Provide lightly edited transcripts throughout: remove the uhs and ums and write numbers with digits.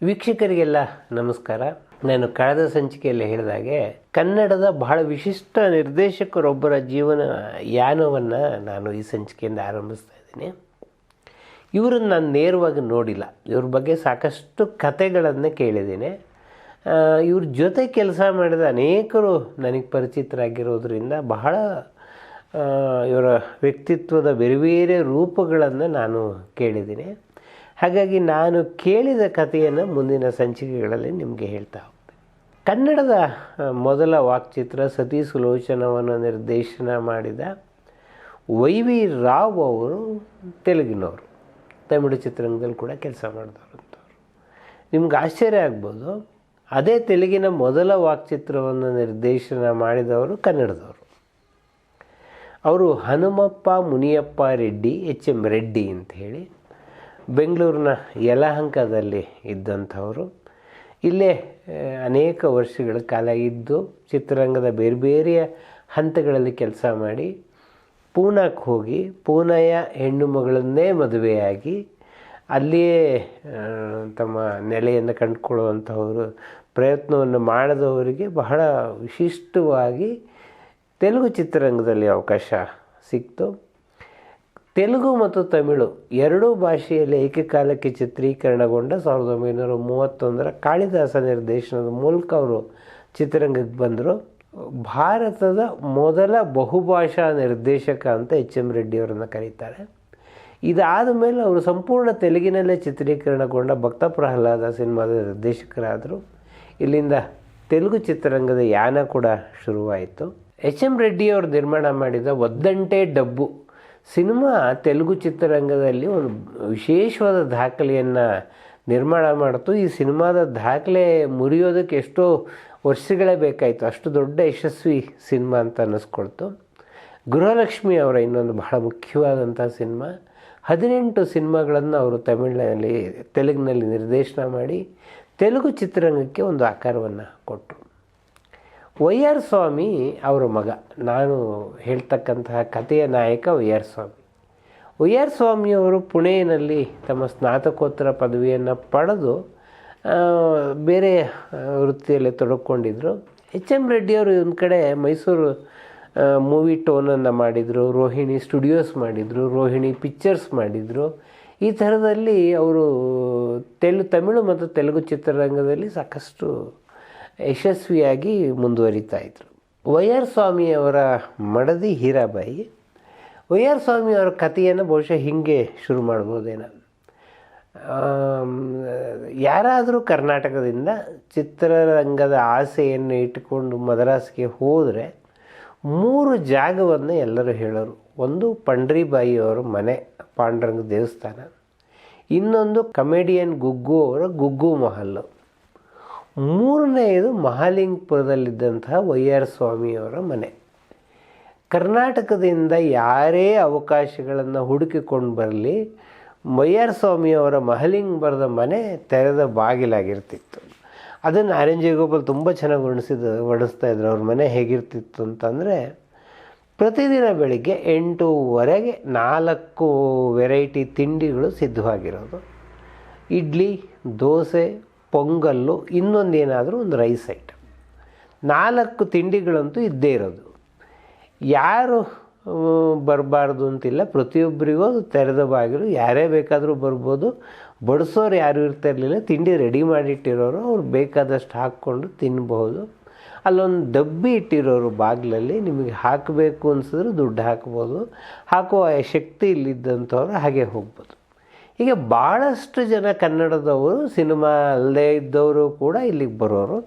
ವೀಕ್ಷಕರಿಗೆಲ್ಲ ನಮಸ್ಕಾರ. ನಾನು ಕಳೆದ ಸಂಚಿಕೆಯಲ್ಲಿ ಹೇಳಿದಾಗೆ ಕನ್ನಡದ ಬಹಳ ವಿಶಿಷ್ಟ ನಿರ್ದೇಶಕರೊಬ್ಬರ ಜೀವನ ಯಾನವನ್ನು ನಾನು ಈ ಸಂಚಿಕೆಯಿಂದ ಆರಂಭಿಸ್ತಾ ಇದ್ದೀನಿ. ಇವರನ್ನು ನಾನು ನೇರವಾಗಿ ನೋಡಿಲ್ಲ, ಇವ್ರ ಬಗ್ಗೆ ಸಾಕಷ್ಟು ಕಥೆಗಳನ್ನು ಕೇಳಿದ್ದೀನಿ. ಇವ್ರ ಜೊತೆ ಕೆಲಸ ಮಾಡಿದ ಅನೇಕರು ನನಗೆ ಪರಿಚಿತರಾಗಿರೋದ್ರಿಂದ ಬಹಳ ಇವರ ವ್ಯಕ್ತಿತ್ವದ ಬೇರೆ ಬೇರೆ ರೂಪಗಳನ್ನು ನಾನು ಕೇಳಿದ್ದೀನಿ. ಹಾಗಾಗಿ ನಾನು ಕೇಳಿದ ಕಥೆಯನ್ನು ಮುಂದಿನ ಸಂಚಿಕೆಗಳಲ್ಲಿ ನಿಮಗೆ ಹೇಳ್ತಾ ಹೋಗ್ತೇನೆ. ಕನ್ನಡದ ಮೊದಲ ವಾಕ್ಚಿತ್ರ ಸತಿ ಸುಲೋಚನವನ್ನು ನಿರ್ದೇಶನ ಮಾಡಿದ ವೈ.ವಿ. ರಾವ್ ಅವರು ತೆಲುಗಿನವರು, ತಮಿಳು ಚಿತ್ರರಂಗದಲ್ಲಿ ಕೂಡ ಕೆಲಸ ಮಾಡಿದವರಂಥವ್ರು. ನಿಮ್ಗೆ ಆಶ್ಚರ್ಯ ಆಗ್ಬೋದು, ಅದೇ ತೆಲುಗಿನ ಮೊದಲ ವಾಕ್ಚಿತ್ರವನ್ನು ನಿರ್ದೇಶನ ಮಾಡಿದವರು ಕನ್ನಡದವರು. ಅವರು ಹನುಮಪ್ಪ ಮುನಿಯಪ್ಪ ರೆಡ್ಡಿ, ಎಚ್.ಎಂ. ರೆಡ್ಡಿ ಅಂತ ಹೇಳಿ ಬೆಂಗಳೂರಿನ ಯಲಹಂಕದಲ್ಲಿ ಇದ್ದಂಥವರು. ಇಲ್ಲೇ ಅನೇಕ ವರ್ಷಗಳ ಕಾಲ ಇದ್ದು ಚಿತ್ರರಂಗದ ಬೇರೆ ಬೇರೆಯ ಹಂತಗಳಲ್ಲಿ ಕೆಲಸ ಮಾಡಿ ಪೂನಾಕ್ಕೆ ಹೋಗಿ ಪೂನೆಯ ಹೆಣ್ಣು ಮಗಳನ್ನೇ ಮದುವೆಯಾಗಿ ಅಲ್ಲಿಯೇ ತಮ್ಮ ನೆಲೆಯನ್ನು ಕಂಡುಕೊಳ್ಳುವಂಥವರು ಪ್ರಯತ್ನವನ್ನು ಮಾಡಿದವರಿಗೆ ಬಹಳ ವಿಶಿಷ್ಟವಾಗಿ ತೆಲುಗು ಚಿತ್ರರಂಗದಲ್ಲಿ ಅವಕಾಶ ಸಿಕ್ತು. ತೆಲುಗು ಮತ್ತು ತಮಿಳು ಎರಡೂ ಭಾಷೆಯಲ್ಲಿ ಏಕಕಾಲಕ್ಕೆ ಚಿತ್ರೀಕರಣಗೊಂಡ 1931 ಕಾಳಿದಾಸ ನಿರ್ದೇಶನದ ಮೂಲಕ ಅವರು ಚಿತ್ರರಂಗಕ್ಕೆ ಬಂದರು. ಭಾರತದ ಮೊದಲ ಬಹುಭಾಷಾ ನಿರ್ದೇಶಕ ಅಂತ ಎಚ್.ಎಂ. ರೆಡ್ಡಿಯವರನ್ನು ಕರೀತಾರೆ. ಇದಾದ ಮೇಲೆ ಅವರು ಸಂಪೂರ್ಣ ತೆಲುಗಿನಲ್ಲೇ ಚಿತ್ರೀಕರಣಗೊಂಡ ಭಕ್ತ ಪ್ರಹ್ಲಾದ ಸಿನಿಮಾದ ನಿರ್ದೇಶಕರಾದರು. ಇಲ್ಲಿಂದ ತೆಲುಗು ಚಿತ್ರರಂಗದ ಯಾನ ಕೂಡ ಶುರುವಾಯಿತು. ಎಚ್.ಎಂ. ರೆಡ್ಡಿಯವರು ನಿರ್ಮಾಣ ಮಾಡಿದ ಒದ್ದಂಟೆ ಡಬ್ಬು ಸಿನಿಮಾ ತೆಲುಗು ಚಿತ್ರರಂಗದಲ್ಲಿ ಒಂದು ವಿಶೇಷವಾದ ದಾಖಲೆಯನ್ನು ನಿರ್ಮಾಣ ಮಾಡಿತು. ಈ ಸಿನಿಮಾದ ದಾಖಲೆ ಮುರಿಯೋದಕ್ಕೆ ಎಷ್ಟೋ ವರ್ಷಗಳೇ ಬೇಕಾಯಿತು, ಅಷ್ಟು ದೊಡ್ಡ ಯಶಸ್ವಿ ಸಿನಿಮಾ ಅಂತ ಅನ್ನಿಸ್ಕೊಳ್ತು. ಗೃಹಲಕ್ಷ್ಮಿ ಅವರ ಇನ್ನೊಂದು ಬಹಳ ಮುಖ್ಯವಾದಂಥ ಸಿನಿಮಾ. 18 ಸಿನಿಮಾಗಳನ್ನು ಅವರು ತೆಲುಗಿನಲ್ಲಿ ನಿರ್ದೇಶನ ಮಾಡಿ ತೆಲುಗು ಚಿತ್ರರಂಗಕ್ಕೆ ಒಂದು ಆಕಾರವನ್ನು ಕೊಟ್ಟರು. ವೈ.ಆರ್. ಸ್ವಾಮಿ ಅವರ ಮಗ, ನಾನು ಹೇಳ್ತಕ್ಕಂತಹ ಕಥೆಯ ನಾಯಕ ವೈ.ಆರ್. ಸ್ವಾಮಿ. ವೈ.ಆರ್. ಸ್ವಾಮಿಯವರು ಪುಣೆಯಲ್ಲಿ ತಮ್ಮ ಸ್ನಾತಕೋತ್ತರ ಪದವಿಯನ್ನು ಪಡೆದು ಬೇರೆ ವೃತ್ತಿಯಲ್ಲಿ ತೊಡಕೊಂಡಿದ್ದರು. ಎಚ್.ಎಂ. ರೆಡ್ಡಿಯವರು ಒಂದು ಕಡೆ ಮೈಸೂರು ಮೂವಿ ಟೋನನ್ನು ಮಾಡಿದರು, ರೋಹಿಣಿ ಸ್ಟುಡಿಯೋಸ್ ಮಾಡಿದರು, ರೋಹಿಣಿ ಪಿಕ್ಚರ್ಸ್ ಮಾಡಿದರು. ಈ ಥರದಲ್ಲಿ ಅವರು ತಮಿಳು ಮತ್ತು ತೆಲುಗು ಚಿತ್ರರಂಗದಲ್ಲಿ ಸಾಕಷ್ಟು ಯಶಸ್ವಿಯಾಗಿ ಮುಂದುವರಿತಾ ಇದ್ದರು. ವೈ.ಆರ್. ಸ್ವಾಮಿಯವರ ಮಡದಿ ಹೀರಾಬಾಯಿ. ವೈ.ಆರ್. ಸ್ವಾಮಿಯವರ ಕಥೆಯನ್ನು ಬಹುಶಃ ಹೀಗೆ ಶುರು ಮಾಡ್ಬೋದೇನೋ. ಯಾರಾದರೂ ಕರ್ನಾಟಕದಿಂದ ಚಿತ್ರರಂಗದ ಆಸೆಯನ್ನು ಇಟ್ಟುಕೊಂಡು ಮದ್ರಾಸ್ಗೆ ಹೋದರೆ 3 ಜಾಗವನ್ನು ಎಲ್ಲರೂ ಹೇಳೋರು. ಒಂದು ಪಂಡ್ರಿಬಾಯಿಯವರ ಮನೆ, ಪಾಂಡುರಂಗ ದೇವಸ್ಥಾನ. ಇನ್ನೊಂದು ಕಮೆಡಿಯನ್ ಗುಗ್ಗು ಅವರ ಗುಗ್ಗು ಮಹಲ್ಲು. 3ನೇದು ಮಹಾಲಿಂಗಪುರದಲ್ಲಿದ್ದಂತಹ ವೈ.ಆರ್. ಸ್ವಾಮಿಯವರ ಮನೆ. ಕರ್ನಾಟಕದಿಂದ ಯಾರೇ ಅವಕಾಶಗಳನ್ನು ಹುಡುಕಿಕೊಂಡು ಬರಲಿ, ವೈ.ಆರ್. ಸ್ವಾಮಿಯವರ ಮಹಾಲಿಂಗಪುರದ ಮನೆ ತೆರೆದ ಬಾಗಿಲಾಗಿರ್ತಿತ್ತು. ಅದನ್ನು ಆರ್. ಎನ್. ಜಯಗೋಪಾಲ್ ತುಂಬ ಚೆನ್ನಾಗಿ ವರ್ಣಿಸ್ತಾ ಇದ್ರು. ಅವ್ರ ಮನೆ ಹೇಗಿರ್ತಿತ್ತು ಅಂತಂದರೆ, ಪ್ರತಿದಿನ ಬೆಳಿಗ್ಗೆ 8:30ಗೆ 4 ವೆರೈಟಿ ತಿಂಡಿಗಳು ಸಿದ್ಧವಾಗಿರೋದು. ಇಡ್ಲಿ, ದೋಸೆ, ಪೊಂಗಲ್ಲು, ಇನ್ನೊಂದೇನಾದರೂ ಒಂದು ರೈಸ್ ಐಟಮ್. 4 ತಿಂಡಿಗಳಂತೂ ಇದ್ದೇ ಇರೋದು. ಯಾರು ಬರಬಾರ್ದು ಅಂತಿಲ್ಲ, ಪ್ರತಿಯೊಬ್ಬರಿಗೂ ಅದು ತೆರೆದ ಬಾಗಿಲು, ಯಾರೇ ಬೇಕಾದರೂ ಬರ್ಬೋದು. ಬಡಿಸೋರು ಯಾರೂ ಇರ್ತಿರಲಿಲ್ಲ, ತಿಂಡಿ ರೆಡಿ ಮಾಡಿಟ್ಟಿರೋರು, ಅವ್ರು ಬೇಕಾದಷ್ಟು ಹಾಕ್ಕೊಂಡು ತಿನ್ನಬಹುದು. ಅಲ್ಲೊಂದು ಡಬ್ಬಿ ಇಟ್ಟಿರೋರು ಬಾಗಿಲಲ್ಲಿ, ನಿಮಗೆ ಹಾಕಬೇಕು ಅನಿಸಿದ್ರೆ ದುಡ್ಡು ಹಾಕ್ಬೋದು, ಹಾಕುವ ಶಕ್ತಿ ಇಲ್ಲಿದ್ದಂಥವ್ರು ಹಾಗೆ ಹೋಗ್ಬೋದು. ಹೀಗೆ ಭಾಳಷ್ಟು ಜನ ಕನ್ನಡದವರು, ಸಿನಿಮಾ ಅಲ್ಲದೇ ಇದ್ದವರು ಕೂಡ ಇಲ್ಲಿಗೆ ಬರೋರು.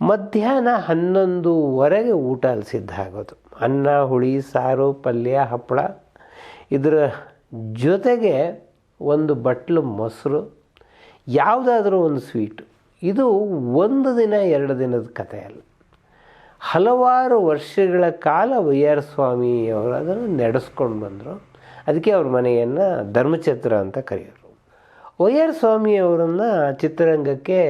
ಮಧ್ಯಾಹ್ನ 11:30ಗೆ ಊಟ ಅಲ್ಲಿ ಸಿದ್ಧ ಆಗೋದು. ಅನ್ನ, ಹುಳಿ, ಸಾರು, ಪಲ್ಯ, ಹಪ್ಪಳ, ಇದರ ಜೊತೆಗೆ ಒಂದು ಬಟ್ಲು ಮೊಸರು, ಯಾವುದಾದ್ರೂ ಒಂದು ಸ್ವೀಟು. ಇದು 1 ದಿನ 2 ದಿನದ ಕಥೆ ಅಲ್ಲ, ಹಲವಾರು ವರ್ಷಗಳ ಕಾಲ ವೈ.ಆರ್. ಸ್ವಾಮಿಯವರು ಅದನ್ನು ನಡೆಸ್ಕೊಂಡು ಬಂದರು. ಅದಕ್ಕೆ ಅವ್ರ ಮನೆಯನ್ನು ಧರ್ಮಛತ್ರ ಅಂತ ಕರೆಯೋರು. ವೈ.ಆರ್. ಸ್ವಾಮಿಯವರನ್ನು ಚಿತ್ರರಂಗಕ್ಕೆ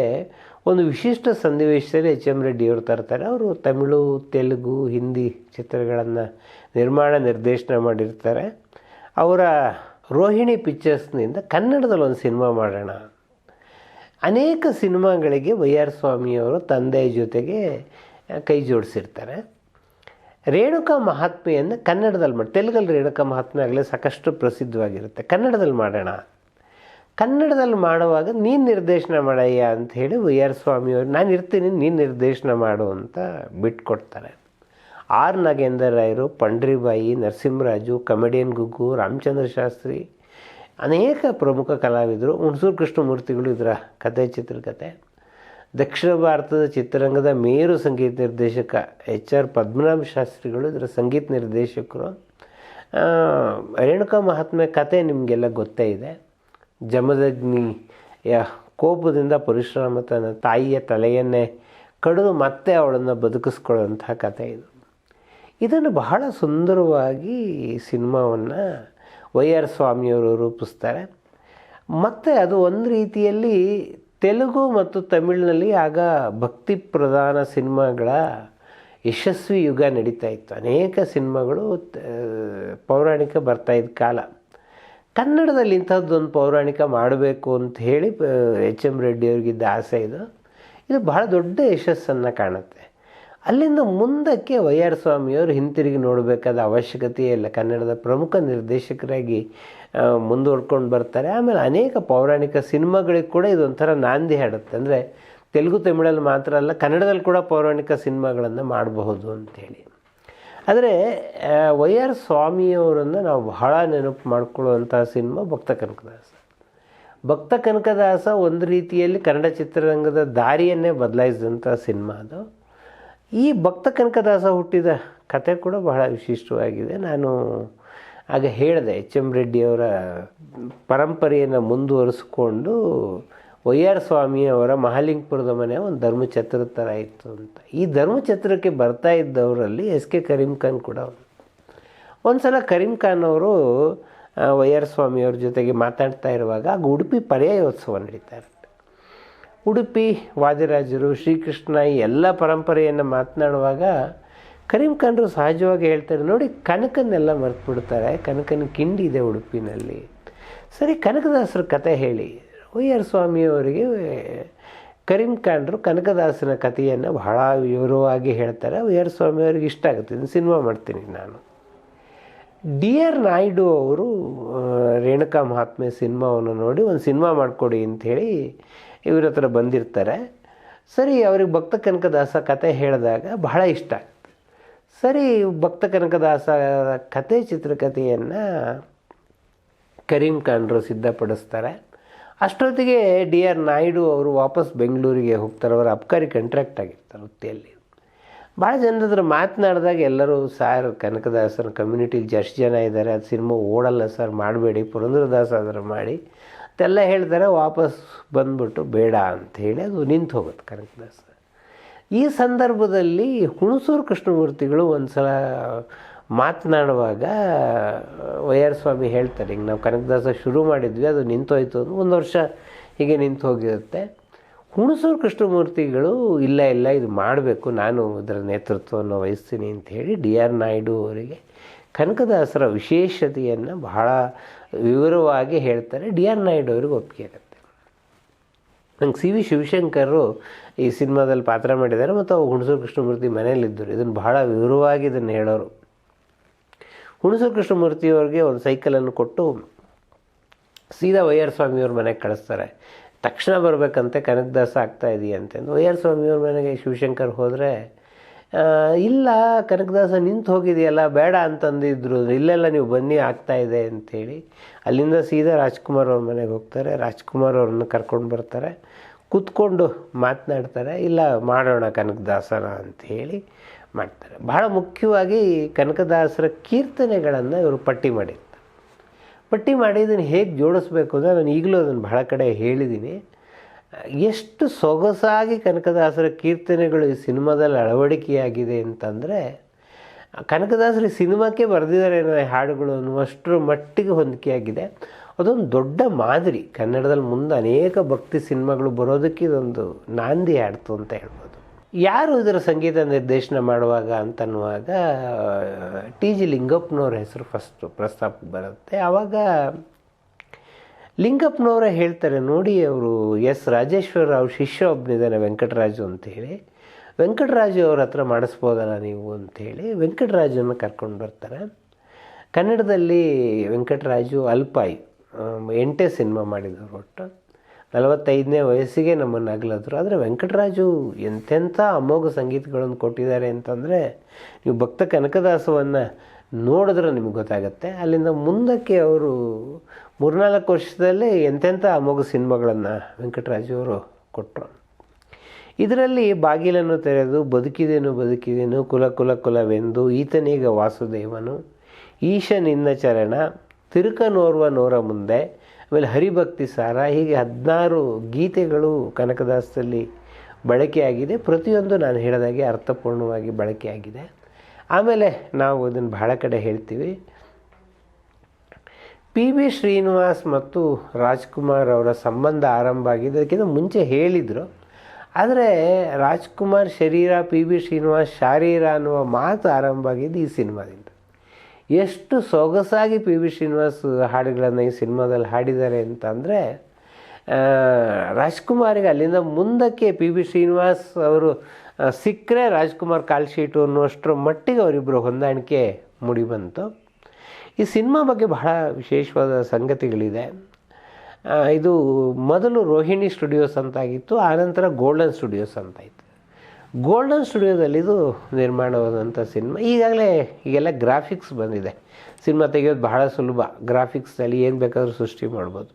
ಒಂದು ವಿಶಿಷ್ಟ ಸನ್ನಿವೇಶದಲ್ಲಿ ಎಚ್.ಎಂ. ರೆಡ್ಡಿಯವರು ತರ್ತಾರೆ. ಅವರು ತಮಿಳು, ತೆಲುಗು, ಹಿಂದಿ ಚಿತ್ರಗಳನ್ನು ನಿರ್ದೇಶನ ಮಾಡಿರ್ತಾರೆ. ಅವರ ರೋಹಿಣಿ ಪಿಕ್ಚರ್ಸ್ನಿಂದ ಕನ್ನಡದಲ್ಲಿ ಒಂದು ಸಿನಿಮಾ ಮಾಡೋಣ. ಅನೇಕ ಸಿನಿಮಾಗಳಿಗೆ ವೈ ಆರ್ ಸ್ವಾಮಿಯವರು ತಂದೆಯ ಜೊತೆಗೆ ಕೈ ಜೋಡಿಸಿರ್ತಾರೆ. ರೇಣುಕಾ ಮಹಾತ್ಮೆಯನ್ನು ಕನ್ನಡದಲ್ಲಿ ಮಾಡಿ, ತೆಲುಗಲ್ಲಿ ರೇಣುಕಾ ಮಹಾತ್ಮೆ ಆಗಲೇ ಸಾಕಷ್ಟು ಪ್ರಸಿದ್ಧವಾಗಿರುತ್ತೆ, ಕನ್ನಡದಲ್ಲಿ ಮಾಡೋಣ. ಕನ್ನಡದಲ್ಲಿ ಮಾಡುವಾಗ ನೀನು ನಿರ್ದೇಶನ ಮಾಡಯ್ಯ ಅಂಥೇಳಿ ವೈ ಆರ್ ಸ್ವಾಮಿಯವರು, ನಾನು ಇರ್ತೀನಿ ನೀನು ನಿರ್ದೇಶನ ಮಾಡು ಅಂತ ಬಿಟ್ಕೊಡ್ತಾರೆ. ಆರ್ ನಾಗೇಂದ್ರ ರಾಯರು, ಪಂಡ್ರಿಬಾಯಿ, ನರಸಿಂಹರಾಜು, ಕಮಿಡಿಯನ್ ಗುಗ್ಗು, ರಾಮಚಂದ್ರ ಶಾಸ್ತ್ರಿ, ಅನೇಕ ಪ್ರಮುಖ ಕಲಾವಿದರು, ಹುಣಸೂರು ಕೃಷ್ಣಮೂರ್ತಿಗಳು ಇದರ ಕಥೆ ಚಿತ್ರಕಥೆ. ದಕ್ಷಿಣ ಭಾರತದ ಚಿತ್ರರಂಗದ ಮೇರು ಸಂಗೀತ ನಿರ್ದೇಶಕ ಎಚ್ ಆರ್ ಪದ್ಮನಾಭ ಶಾಸ್ತ್ರಿಗಳು ಇದರ ಸಂಗೀತ ನಿರ್ದೇಶಕರು. ರೇಣುಕಾ ಮಹಾತ್ಮೆ ಕಥೆ ನಿಮಗೆಲ್ಲ ಗೊತ್ತೇ ಇದೆ. ಜಮದಗ್ನಿಯ ಕೋಪದಿಂದ ಪರಶುರಾಮ ತನ್ನ ತಾಯಿಯ ತಲೆಯನ್ನೇ ಕಡಿದು ಮತ್ತೆ ಅವಳನ್ನು ಬದುಕಿಸ್ಕೊಳ್ಳುವಂತಹ ಕಥೆ ಇದು. ಇದನ್ನು ಬಹಳ ಸುಂದರವಾಗಿ ಸಿನಿಮಾವನ್ನು ವೈ ಆರ್ ಸ್ವಾಮಿಯವರು ರೂಪಿಸ್ತಾರೆ. ಮತ್ತು ಅದು ಒಂದು ರೀತಿಯಲ್ಲಿ ತೆಲುಗು ಮತ್ತು ತಮಿಳಿನಲ್ಲಿ ಆಗ ಭಕ್ತಿ ಪ್ರಧಾನ ಸಿನಿಮಾಗಳ ಯಶಸ್ವಿ ಯುಗ ನಡೀತಾ ಇತ್ತು. ಅನೇಕ ಸಿನಿಮಾಗಳು ಪೌರಾಣಿಕ ಬರ್ತಾಯಿದ್ದ ಕಾಲ. ಕನ್ನಡದಲ್ಲಿ ಇಂಥದ್ದೊಂದು ಪೌರಾಣಿಕ ಮಾಡಬೇಕು ಅಂತ ಹೇಳಿ ಎಚ್ ಎಮ್ ರೆಡ್ಡಿಯವ್ರಿಗಿದ್ದ ಆಸೆ ಇದು ಬಹಳ ದೊಡ್ಡ ಯಶಸ್ಸನ್ನು ಕಾಣುತ್ತೆ. ಅಲ್ಲಿಂದ ಮುಂದಕ್ಕೆ ವೈ ಆರ್ ಸ್ವಾಮಿಯವರು ಹಿಂತಿರುಗಿ ನೋಡಬೇಕಾದ ಅವಶ್ಯಕತೆಯೇ ಇಲ್ಲ. ಕನ್ನಡದ ಪ್ರಮುಖ ನಿರ್ದೇಶಕರಾಗಿ ಮುಂದುವರ್ಕೊಂಡು ಬರ್ತಾರೆ. ಆಮೇಲೆ ಅನೇಕ ಪೌರಾಣಿಕ ಸಿನಿಮಾಗಳಿಗೆ ಕೂಡ ಇದೊಂಥರ ನಾಂದಿ ಹಾಡುತ್ತೆ. ಅಂದರೆ ತೆಲುಗು ತಮಿಳಲ್ಲಿ ಮಾತ್ರ ಅಲ್ಲ, ಕನ್ನಡದಲ್ಲಿ ಕೂಡ ಪೌರಾಣಿಕ ಸಿನಿಮಾಗಳನ್ನು ಮಾಡಬಹುದು ಅಂಥೇಳಿ. ಆದರೆ ವೈ ಆರ್ ಸ್ವಾಮಿಯವರನ್ನು ನಾವು ಬಹಳ ನೆನಪು ಮಾಡಿಕೊಳ್ಳುವಂಥ ಸಿನಿಮಾ ಭಕ್ತ ಕನಕದಾಸ. ಭಕ್ತ ಕನಕದಾಸ ಒಂದು ರೀತಿಯಲ್ಲಿ ಕನ್ನಡ ಚಿತ್ರರಂಗದ ದಾರಿಯನ್ನೇ ಬದಲಾಯಿಸಿದಂಥ ಸಿನಿಮಾ ಅದು. ಈ ಭಕ್ತ ಕನಕದಾಸ ಹುಟ್ಟಿದ ಕತೆ ಕೂಡ ಬಹಳ ವಿಶಿಷ್ಟವಾಗಿದೆ. ನಾನು ಆಗ ಹೇಳಿದೆ, ಎಚ್ ಎಮ್ ರೆಡ್ಡಿಯವರ ಪರಂಪರೆಯನ್ನು ಮುಂದುವರಿಸ್ಕೊಂಡು ವೈ ಆರ್ ಸ್ವಾಮಿಯವರ ಮಹಾಲಿಂಗಪುರದ ಮನೆ ಒಂದು ಧರ್ಮಛತ್ರದ ಥರ ಇತ್ತು ಅಂತ. ಈ ಧರ್ಮಛತ್ರಕ್ಕೆ ಬರ್ತಾ ಇದ್ದವರಲ್ಲಿ ಎಸ್ ಕೆ ಕರೀಂ ಖಾನ್ ಕೂಡ ಒಂದು ಸಲ ಕರೀಂ ಖಾನ್ ಅವರು ವೈ ಆರ್ ಸ್ವಾಮಿಯವ್ರ ಜೊತೆಗೆ ಮಾತಾಡ್ತಾ ಇರುವಾಗ ಆಗ ಉಡುಪಿ ಪರ್ಯಾಯೋತ್ಸವ ನಡೀತಾ ಇರುತ್ತೆ. ಉಡುಪಿ ವಾದಿರಾಜರು, ಶ್ರೀಕೃಷ್ಣ ಈ ಎಲ್ಲ ಪರಂಪರೆಯನ್ನು ಮಾತನಾಡುವಾಗ ಕರೀಂ ಖಾನ್ರು ಸಹಜವಾಗಿ ಹೇಳ್ತಾರೆ, ನೋಡಿ ಕನಕನ್ನೆಲ್ಲ ಮರೆತು ಬಿಡ್ತಾರೆ, ಕನಕನ ಕಿಂಡಿ ಇದೆ ಉಡುಪಿನಲ್ಲಿ. ಸರಿ, ಕನಕದಾಸರ ಕತೆ ಹೇಳಿ. ವೈ ಆರ್ ಸ್ವಾಮಿಯವರಿಗೆ ಕರೀಂ ಖಾನ್ರು ಕನಕದಾಸನ ಕಥೆಯನ್ನು ಬಹಳ ವಿವರವಾಗಿ ಹೇಳ್ತಾರೆ. ವೈ ಆರ್ ಸ್ವಾಮಿಯವ್ರಿಗೆ ಇಷ್ಟ ಆಗುತ್ತೆ, ಇದನ್ನು ಸಿನಿಮಾ ಮಾಡ್ತೀನಿ ನಾನು. ಡಿ ಆರ್ ನಾಯ್ಡು ಅವರು ರೇಣುಕಾ ಮಹಾತ್ಮೆ ಸಿನಿಮಾವನ್ನು ನೋಡಿ ಒಂದು ಸಿನಿಮಾ ಮಾಡಿಕೊಡಿ ಅಂಥೇಳಿ ಇವ್ರ ಹತ್ರ ಬಂದಿರ್ತಾರೆ. ಸರಿ, ಅವ್ರಿಗೆ ಭಕ್ತ ಕನಕದಾಸ ಕತೆ ಹೇಳಿದಾಗ ಬಹಳ ಇಷ್ಟ ಆಗುತ್ತೆ. ಸರಿ, ಭಕ್ತ ಕನಕದಾಸ ಕತೆ ಚಿತ್ರಕಥೆಯನ್ನು ಕರೀಂ ಖಾನ್ರು ಸಿದ್ಧಪಡಿಸ್ತಾರೆ. ಅಷ್ಟೊತ್ತಿಗೆ ಡಿ ಆರ್ ನಾಯ್ಡು ಅವರು ವಾಪಸ್ ಬೆಂಗಳೂರಿಗೆ ಹೋಗ್ತಾರೆ. ಅವರ ಅಬ್ಕಾರಿ ಕಾಂಟ್ರಾಕ್ಟ್ ಆಗಿರ್ತಾರೆ ವೃತ್ತಿಯಲ್ಲಿ. ಭಾಳ ಜನರ ಹತ್ರ ಮಾತನಾಡಿದಾಗ ಎಲ್ಲರೂ, ಸಾರ್ ಕನಕದಾಸರ ಕಮ್ಯುನಿಟಿಲಿ ಜಾಸ್ತಿ ಜನ ಇದ್ದಾರೆ, ಅದು ಸಿನಿಮಾ ಓಡಲ್ಲ ಸರ್, ಮಾಡಬೇಡಿ, ಪುರಂದರದಾಸ ಅದರ ಮಾಡಿ ಅಂತೆಲ್ಲ ಹೇಳ್ತಾರೆ. ವಾಪಸ್ ಬಂದ್ಬಿಟ್ಟು ಬೇಡ ಅಂಥೇಳಿ ಅದು ನಿಂತು ಹೋಗುತ್ತೆ ಕನಕದಾಸ. ಈ ಸಂದರ್ಭದಲ್ಲಿ ಹುಣಸೂರು ಕೃಷ್ಣಮೂರ್ತಿಗಳು ಒಂದು ಸಲ ಮಾತನಾಡುವಾಗ ವೈ ಆರ್ ಸ್ವಾಮಿ ಹೇಳ್ತಾರೆ, ಹಿಂಗೆ ನಾವು ಕನಕದಾಸ ಶುರು ಮಾಡಿದ್ವಿ, ಅದು ನಿಂತೋಯ್ತು, ಒಂದು ವರ್ಷ ಹೀಗೆ ನಿಂತು ಹೋಗಿರುತ್ತೆ. ಹುಣಸೂರು ಕೃಷ್ಣಮೂರ್ತಿಗಳು ಇಲ್ಲ ಇದು ಮಾಡಬೇಕು, ನಾನು ಇದರ ನೇತೃತ್ವವನ್ನು ವಹಿಸ್ತೀನಿ ಅಂಥೇಳಿ ಡಿ ಆರ್ ನಾಯ್ಡು ಅವರಿಗೆ ಕನಕದಾಸರ ವಿಶೇಷತೆಯನ್ನು ಬಹಳ ವಿವರವಾಗಿ ಹೇಳ್ತಾರೆ. ಡಿ ಆರ್ ನಾಯ್ಡು ಅವ್ರಿಗೆ ಒಪ್ಪಿಗೆ ಆಗುತ್ತೆ. ನಂಗೆ ಸಿ ವಿ ಶಿವಶಂಕರು ಈ ಸಿನಿಮಾದಲ್ಲಿ ಪಾತ್ರ ಮಾಡಿದ್ದಾರೆ ಮತ್ತು ಅವು ಹುಣಸೂರು ಕೃಷ್ಣಮೂರ್ತಿ ಮನೆಯಲ್ಲಿದ್ದರು. ಇದನ್ನು ಬಹಳ ವಿವರವಾಗಿ ಇದನ್ನು ಹೇಳೋರು. ಹುಣಸೂರು ಕೃಷ್ಣಮೂರ್ತಿಯವ್ರಿಗೆ ಒಂದು ಸೈಕಲನ್ನು ಕೊಟ್ಟು ಸೀದಾ ವೈ ಆರ್ ಸ್ವಾಮಿಯವ್ರ ಮನೆಗೆ ಕಳಿಸ್ತಾರೆ. ತಕ್ಷಣ ಬರಬೇಕಂತೆ, ಕನಕದಾಸ ಆಗ್ತಾ ಇದೆಯಂತಂದು. ವೈ ಆರ್ ಸ್ವಾಮಿಯವ್ರ ಮನೆಗೆ ಶಿವಶಂಕರ್ ಹೋದರೆ, ಇಲ್ಲ ಕನಕದಾಸ ನಿಂತು ಹೋಗಿದೆಯಲ್ಲ, ಬೇಡ ಅಂತಂದಿದ್ರು, ಇಲ್ಲೆಲ್ಲ ನೀವು ಬನ್ನಿ ಆಗ್ತಾಯಿದೆ ಅಂಥೇಳಿ ಅಲ್ಲಿಂದ ಸೀದಾ ರಾಜ್ಕುಮಾರ್ ಅವ್ರ ಮನೆಗೆ ಹೋಗ್ತಾರೆ. ರಾಜ್ಕುಮಾರ್ ಅವ್ರನ್ನ ಕರ್ಕೊಂಡು ಬರ್ತಾರೆ, ಕೂತ್ಕೊಂಡು ಮಾತನಾಡ್ತಾರೆ. ಇಲ್ಲ ಮಾಡೋಣ ಕನಕದಾಸನ ಅಂಥೇಳಿ ಮಾಡ್ತಾರೆ. ಬಹಳ ಮುಖ್ಯವಾಗಿ ಕನಕದಾಸರ ಕೀರ್ತನೆಗಳನ್ನು ಇವರು ಪಟ್ಟಿ ಮಾಡಿ ಇದನ್ನು ಹೇಗೆ ಜೋಡಿಸ್ಬೇಕು ಅಂದರೆ ನಾನು ಈಗಲೂ ಅದನ್ನು ಬಹಳ ಕಡೆ ಹೇಳಿದ್ದೀನಿ. ಎಷ್ಟು ಸೊಗಸಾಗಿ ಕನಕದಾಸರ ಕೀರ್ತನೆಗಳು ಈ ಸಿನಿಮಾದಲ್ಲಿ ಅಳವಡಿಕೆಯಾಗಿದೆ ಅಂತಂದರೆ, ಕನಕದಾಸರ ಸಿನಿಮಾಕ್ಕೆ ಬರೆದಿದ್ದಾರೆ ಹಾಡುಗಳು ಅನ್ನುವಷ್ಟರ ಮಟ್ಟಿಗೆ ಹೊಂದಿಕೆಯಾಗಿದೆ. ಅದೊಂದು ದೊಡ್ಡ ಮಾದರಿ. ಕನ್ನಡದಲ್ಲಿ ಮುಂದೆ ಅನೇಕ ಭಕ್ತಿ ಸಿನಿಮಾಗಳು ಬರೋದಕ್ಕೆ ಇದೊಂದು ನಾಂದಿ ಆಡ್ತು ಅಂತ ಹೇಳ್ಬೋದು. ಯಾರು ಇದರ ಸಂಗೀತ ನಿರ್ದೇಶನ ಮಾಡುವಾಗ ಅಂತನ್ನುವಾಗ ಟಿ ಜಿ ಲಿಂಗಪ್ಪನವ್ರ ಹೆಸರು ಫಸ್ಟು ಪ್ರಸ್ತಾಪಕ್ಕೆ ಬರುತ್ತೆ. ಆವಾಗ ಲಿಂಗಪ್ಪನವರೇ ಹೇಳ್ತಾರೆ ನೋಡಿ, ಅವರು ಎಸ್ ರಾಜೇಶ್ವರ ಅವ್ರ ಶಿಷ್ಯ ಒಬ್ಬನಿದ್ದಾನೆ ವೆಂಕಟರಾಜು ಅಂತೇಳಿ, ವೆಂಕಟರಾಜು ಅವ್ರ ಹತ್ರ ಮಾಡಿಸ್ಬೋದಲ್ಲ ನೀವು ಅಂಥೇಳಿ ವೆಂಕಟರಾಜನ್ನು ಕರ್ಕೊಂಡು ಬರ್ತಾರೆ. ಕನ್ನಡದಲ್ಲಿ ವೆಂಕಟರಾಜು ಅಲ್ಪಾಯು 8 ಸಿನಿಮಾ ಮಾಡಿದವರು, ಒಟ್ಟು 45ನೇ ವಯಸ್ಸಿಗೆ ನಮ್ಮನ್ನು ಅಗಲಿದ್ರು. ಆದರೆ ವೆಂಕಟರಾಜು ಎಂತೆಂಥ ಅಮೋಘ ಸಂಗೀತಗಳನ್ನು ಕೊಟ್ಟಿದ್ದಾರೆ ಅಂತಂದರೆ, ನೀವು ಭಕ್ತ ಕನಕದಾಸವನ್ನು ನೋಡಿದ್ರೆ ನಿಮಗೆ ಗೊತ್ತಾಗುತ್ತೆ. ಅಲ್ಲಿಂದ ಮುಂದಕ್ಕೆ ಅವರು 3-4 ವರ್ಷದಲ್ಲೇ ಎಂತೆಂಥ ಅಮೋಘ ಸಿನಿಮಾಗಳನ್ನು ವೆಂಕಟರಾಜು ಅವರು ಕೊಟ್ಟರು. ಇದರಲ್ಲಿ ಬಾಗಿಲನ್ನು ತೆರೆದು, ಬದುಕಿದೆನು ಕುಲ ಕುಲ ಕುಲವೆಂದು, ಈತನೀಗ ವಾಸುದೇವನು, ಈಶ ನಿನ್ನ ಚರಣ, ತಿರುಕನೋರ್ವ ನೋರ ಮುಂದೆ, ಆಮೇಲೆ ಹರಿಭಕ್ತಿ ಸಾರ, ಹೀಗೆ 16 ಗೀತೆಗಳು ಕನಕದಾಸದಲ್ಲಿ ಬಳಕೆಯಾಗಿದೆ. ಪ್ರತಿಯೊಂದು ನಾನು ಹೇಳಿದಾಗೆ ಅರ್ಥಪೂರ್ಣವಾಗಿ ಬಳಕೆಯಾಗಿದೆ. ಆಮೇಲೆ ನಾವು ಇದನ್ನು ಬಹಳ ಕಡೆ ಹೇಳ್ತೀವಿ, PB ಶ್ರೀನಿವಾಸ್ ಮತ್ತು ರಾಜ್ಕುಮಾರ್ ಅವರ ಸಂಬಂಧ ಆರಂಭ ಆಗಿದೆ. ಅದಕ್ಕಿಂತ ಮುಂಚೆ ಹೇಳಿದರು, ಆದರೆ ರಾಜ್ಕುಮಾರ್ ಶರೀರ, PB ಶ್ರೀನಿವಾಸ್ ಶಾರೀರ ಅನ್ನುವ ಮಾತು ಆರಂಭ ಆಗಿದ್ದು ಈ ಸಿನಿಮಾದಿಂದ. ಎಷ್ಟು ಸೊಗಸಾಗಿ PB ಶ್ರೀನಿವಾಸ್ ಹಾಡುಗಳನ್ನು ಈ ಸಿನಿಮಾದಲ್ಲಿ ಹಾಡಿದ್ದಾರೆ ಅಂತಂದರೆ, ರಾಜ್ಕುಮಾರಿಗೆ ಅಲ್ಲಿಂದ ಮುಂದಕ್ಕೆ PB ಶ್ರೀನಿವಾಸ್ ಅವರು ಸಿಕ್ಕರೆ ರಾಜ್ಕುಮಾರ್ ಕಾಲ್ ಶೀಟು ಅನ್ನುವಷ್ಟರ ಮಟ್ಟಿಗೆ ಅವರಿಬ್ಬರು ಹೊಂದಾಣಿಕೆ ಮೂಡಿಬಂತು. ಈ ಸಿನಿಮಾ ಬಗ್ಗೆ ಬಹಳ ವಿಶೇಷವಾದ ಸಂಗತಿಗಳಿದೆ. ಇದು ಮೊದಲು ರೋಹಿಣಿ ಸ್ಟುಡಿಯೋಸ್ ಅಂತಾಗಿತ್ತು, ಆನಂತರ ಗೋಲ್ಡನ್ ಸ್ಟುಡಿಯೋಸ್ ಅಂತಾಯಿತು. ಗೋಲ್ಡನ್ ಸ್ಟುಡಿಯೋದಲ್ಲಿ ಇದು ನಿರ್ಮಾಣವಾದಂಥ ಸಿನಿಮಾ. ಈಗೆಲ್ಲ ಗ್ರಾಫಿಕ್ಸ್ ಬಂದಿದೆ, ಸಿನಿಮಾ ತೆಗೆಯೋದು ಬಹಳ ಸುಲಭ, ಗ್ರಾಫಿಕ್ಸ್ನಲ್ಲಿ ಏನು ಬೇಕಾದರೂ ಸೃಷ್ಟಿ ಮಾಡ್ಬೋದು.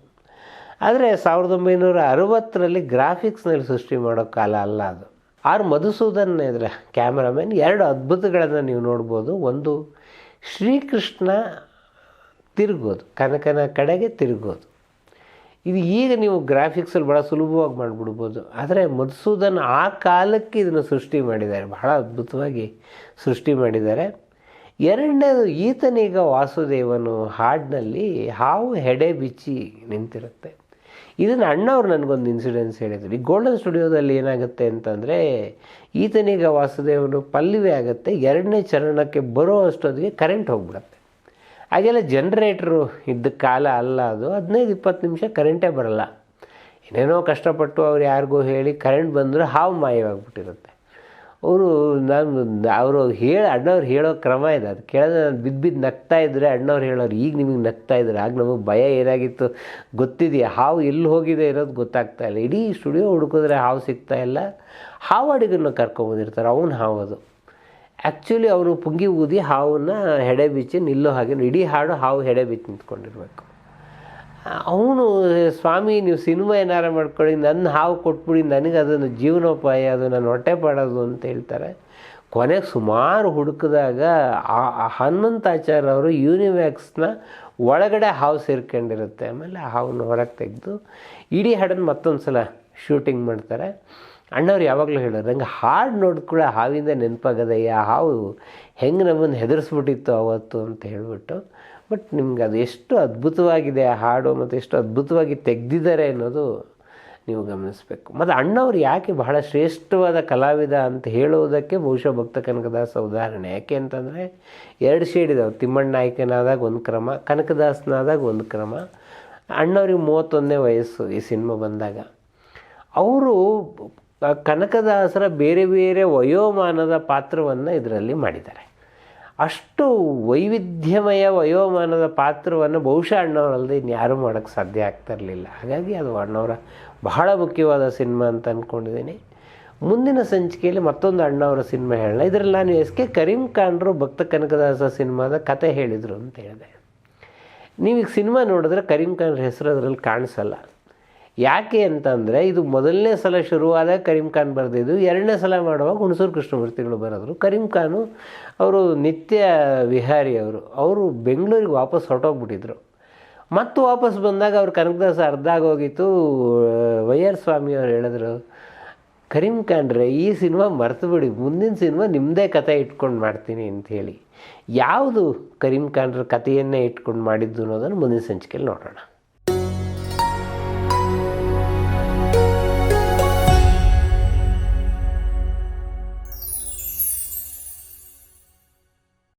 ಆದರೆ 1960ರಲ್ಲಿ ಗ್ರಾಫಿಕ್ಸ್ನಲ್ಲಿ ಸೃಷ್ಟಿ ಮಾಡೋ ಕಾಲ ಅಲ್ಲ ಅದು. ಆರ್ ಮಧುಸೂದನ್ ಇದರ ಕ್ಯಾಮ್ರಾಮನ್. 2 ಅದ್ಭುತಗಳನ್ನು ನೀವು ನೋಡ್ಬೋದು. ಒಂದು, ಶ್ರೀಕೃಷ್ಣ ತಿರುಗೋದು, ಕನಕನ ಕಡೆಗೆ ತಿರುಗೋದು. ಇದು ಈಗ ನೀವು ಗ್ರಾಫಿಕ್ಸಲ್ಲಿ ಭಾಳ ಸುಲಭವಾಗಿ ಮಾಡಿಬಿಡ್ಬೋದು. ಆದರೆ ಮಧುಸೂದನ್ ಆ ಕಾಲಕ್ಕೆ ಇದನ್ನು ಸೃಷ್ಟಿ ಮಾಡಿದ್ದಾರೆ, ಬಹಳ ಅದ್ಭುತವಾಗಿ ಸೃಷ್ಟಿ ಮಾಡಿದ್ದಾರೆ. 2ನೇದು, ಈತನೀಗ ವಾಸುದೇವನು ಹಾಡಿನಲ್ಲಿ ಹಾವು ಹೆಡೆ ಬಿಚ್ಚಿ ನಿಂತಿರುತ್ತೆ. ಇದನ್ನು ಅಣ್ಣವ್ರು ನನಗೊಂದು ಇನ್ಸಿಡೆನ್ಸ್ ಹೇಳಿದರು. ಈ ಗೋಲ್ಡನ್ ಸ್ಟುಡಿಯೋದಲ್ಲಿ ಏನಾಗುತ್ತೆ ಅಂತಂದರೆ, ಈತನೀಗ ವಾಸುದೇವನು ಪಲ್ಲವಿ ಆಗುತ್ತೆ, 2ನೇ ಚರಣಕ್ಕೆ ಬರೋ ಅಷ್ಟೊತ್ತಿಗೆ ಕರೆಂಟ್ ಹೋಗ್ಬಿಡುತ್ತೆ. ಹಾಗೆಲ್ಲ ಜನ್ರೇಟ್ರು ಇದ್ದ ಕಾಲ ಅಲ್ಲ ಅದು. 15-20 ನಿಮಿಷ ಕರೆಂಟೇ ಬರಲ್ಲ. ಏನೇನೋ ಕಷ್ಟಪಟ್ಟು ಅವ್ರು ಯಾರಿಗೂ ಹೇಳಿ ಕರೆಂಟ್ ಬಂದರೆ ಹಾವು ಮಾಯವಾಗಿಬಿಟ್ಟಿರುತ್ತೆ. ಅಣ್ಣವ್ರು ಹೇಳೋ ಕ್ರಮ ಇದೆ. ಅದು ಕೇಳಿದ್ರೆ ನಾನು ಬಿದ್ದು ನಗ್ತಾ ಇದ್ದರೆ ಅಣ್ಣವ್ರು ಹೇಳೋರು, ಈಗ ನಿಮಗೆ ನಗ್ತಾ ಇದ್ದಾರೆ, ಆಗ ನಮಗೆ ಭಯ ಏನಾಗಿತ್ತು ಗೊತ್ತಿದೆಯಾ, ಹಾವು ಎಲ್ಲಿ ಹೋಗಿದೆ ಇರೋದು ಗೊತ್ತಾಗ್ತಾ ಇಲ್ಲ. ಇಡೀ ಸ್ಟುಡಿಯೋ ಹುಡುಕಿದ್ರೆ ಹಾವು ಸಿಗ್ತಾ ಇಲ್ಲ. ಹಾವು ಅಡಿಗನ್ನು ಕರ್ಕೊಂಬಂದಿರ್ತಾರೆ, ಅವನು ಹಾವು ಅದು. ಆ್ಯಕ್ಚುಲಿ ಅವರು ಪುಂಗಿ ಊದಿ ಹಾವನ್ನು ಹೆಡೆ ಬಿಚ್ಚಿ ನಿಲ್ಲೋ ಹಾಗೆ, ಇಡೀ ಹಾಡು ಹಾವು ಹೆಡೆ ಬಿಚ್ಚಿ ನಿಂತ್ಕೊಂಡಿರ್ಬೇಕು. ಅವನು, ಸ್ವಾಮಿ ನೀವು ಸಿನಿಮಾ ಏನಾರು ಮಾಡ್ಕೊಳ್ಳಿ, ನನ್ನ ಹಾವು ಕೊಟ್ಬಿಡಿ, ನನಗೆ ಅದನ್ನು ಜೀವನೋಪಾಯ, ಅದು ನನ್ನ ಹೊಟ್ಟೆ ಪಾಡೋದು ಅಂತ ಹೇಳ್ತಾರೆ. ಕೊನೆಗೆ ಸುಮಾರು ಹುಡುಕಿದಾಗ ಹನುಮಂತಾಚಾರ್ಯ ಅವರು ಯೂನಿವ್ಯಾಕ್ಸ್ನ ಒಳಗಡೆ ಹಾವು ಸೇರ್ಕೊಂಡಿರುತ್ತೆ. ಆಮೇಲೆ ಹಾವನ್ನು ಹೊರಗೆ ತೆಗೆದು ಇಡೀ ಹಾಡನ್ನು ಮತ್ತೊಂದು ಸಲ ಶೂಟಿಂಗ್ ಮಾಡ್ತಾರೆ. ಅಣ್ಣವ್ರು ಯಾವಾಗಲೂ ಹೇಳೋರು, ನಂಗೆ ಹಾಡು ನೋಡ್ಕೊಳ್ಳೋ ಹಾವಿಂದ ನೆನಪಾಗದಯ್ಯ, ಹಾವು ಹೆಂಗೆ ನಮ್ಮನ್ನು ಹೆದರಿಸ್ಬಿಟ್ಟಿತ್ತು ಅವತ್ತು ಅಂತ ಹೇಳಿಬಿಟ್ಟು. ಬಟ್ ನಿಮ್ಗೆ ಅದು ಎಷ್ಟು ಅದ್ಭುತವಾಗಿದೆ ಆ ಹಾಡು, ಮತ್ತು ಎಷ್ಟು ಅದ್ಭುತವಾಗಿ ತೆಗೆದಿದ್ದಾರೆ ಅನ್ನೋದು ನೀವು ಗಮನಿಸಬೇಕು. ಮತ್ತು ಅಣ್ಣವ್ರು ಯಾಕೆ ಬಹಳ ಶ್ರೇಷ್ಠವಾದ ಕಲಾವಿದ ಅಂತ ಹೇಳೋದಕ್ಕೆ ಬಹುಶಃ ಭಕ್ತ ಕನಕದಾಸ ಉದಾಹರಣೆ. ಯಾಕೆ ಅಂತಂದರೆ 2 ಶೇಡ್ ಇದಾವೆ. ತಿಮ್ಮಣ್ಣ ನಾಯಕನಾದಾಗ ಒಂದು ಕ್ರಮ, ಕನಕದಾಸನಾದಾಗ ಒಂದು ಕ್ರಮ. ಅಣ್ಣವ್ರಿಗೆ 31ನೇ ವಯಸ್ಸು ಈ ಸಿನಿಮಾ ಬಂದಾಗ. ಅವರು ಕನಕದಾಸರ ಬೇರೆ ಬೇರೆ ವಯೋಮಾನದ ಪಾತ್ರವನ್ನು ಇದರಲ್ಲಿ ಮಾಡಿದ್ದಾರೆ. ಅಷ್ಟು ವೈವಿಧ್ಯಮಯ ವಯೋಮಾನದ ಪಾತ್ರವನ್ನು ಬಹುಶಃ ಅಣ್ಣವರಲ್ಲದೆ ಇನ್ಯಾರೂ ಮಾಡೋಕ್ಕೆ ಸಾಧ್ಯ ಆಗ್ತಾ ಇರಲಿಲ್ಲ. ಹಾಗಾಗಿ ಅದು ಅಣ್ಣವರ ಬಹಳ ಮುಖ್ಯವಾದ ಸಿನಿಮಾ ಅಂತ ಅಂದ್ಕೊಂಡಿದ್ದೀನಿ. ಮುಂದಿನ ಸಂಚಿಕೆಯಲ್ಲಿ ಮತ್ತೊಂದು ಅಣ್ಣವರ ಸಿನಿಮಾ ಹೇಳೋಣ. ಇದರಲ್ಲಿ ನಾನು ಎಸ್ ಕೆ ಕರೀಂ ಖಾನ್ರು ಭಕ್ತ ಕನಕದಾಸ ಸಿನಿಮಾದ ಕತೆ ಹೇಳಿದರು ಅಂತ ಹೇಳಿದೆ. ನೀವೀಗ ಸಿನಿಮಾ ನೋಡಿದ್ರೆ ಕರೀಂ ಖಾನ್ರ ಹೆಸರು ಅದರಲ್ಲಿ ಕಾಣಿಸಲ್ಲ. ಯಾಕೆ ಅಂತಂದರೆ, ಇದು ಮೊದಲನೇ ಸಲ ಶುರುವಾದಾಗ ಕರೀಂ ಖಾನ್ ಬರೆದಿದ್ದು, 2ನೇ ಸಲ ಮಾಡುವಾಗ ಹುಣಸೂರು ಕೃಷ್ಣಮೂರ್ತಿಗಳು ಬರೆದರು. ಕರೀಂ ಖಾನು ಅವರು ನಿತ್ಯ ವಿಹಾರಿ, ಅವರು ಬೆಂಗಳೂರಿಗೆ ವಾಪಸ್ ಹೊರಟೋಗ್ಬಿಟ್ಟಿದ್ರು. ಮತ್ತು ವಾಪಸ್ ಬಂದಾಗ ಅವ್ರು ಕನಕದಾಸ ಅರ್ಧ ಆಗೋಗಿತ್ತು. ವೈಆರ್ ಸ್ವಾಮಿ ಅವ್ರು ಹೇಳಿದ್ರು, ಕರೀಂ ಖಾನ್ರೆ ಈ ಸಿನಿಮಾ ಮರೆತು ಬಿಡಿ, ಮುಂದಿನ ಸಿನಿಮಾ ನಿಮ್ಮದೇ ಕತೆ ಇಟ್ಕೊಂಡು ಮಾಡ್ತೀನಿ ಅಂಥೇಳಿ. ಯಾವುದು ಕರೀಂ ಖಾನ್ರ ಕಥೆಯನ್ನೇ ಇಟ್ಕೊಂಡು ಮಾಡಿದ್ದು ಅನ್ನೋದನ್ನು ಮುಂದಿನ ಸಂಚಿಕೆಯಲ್ಲಿ ನೋಡೋಣ.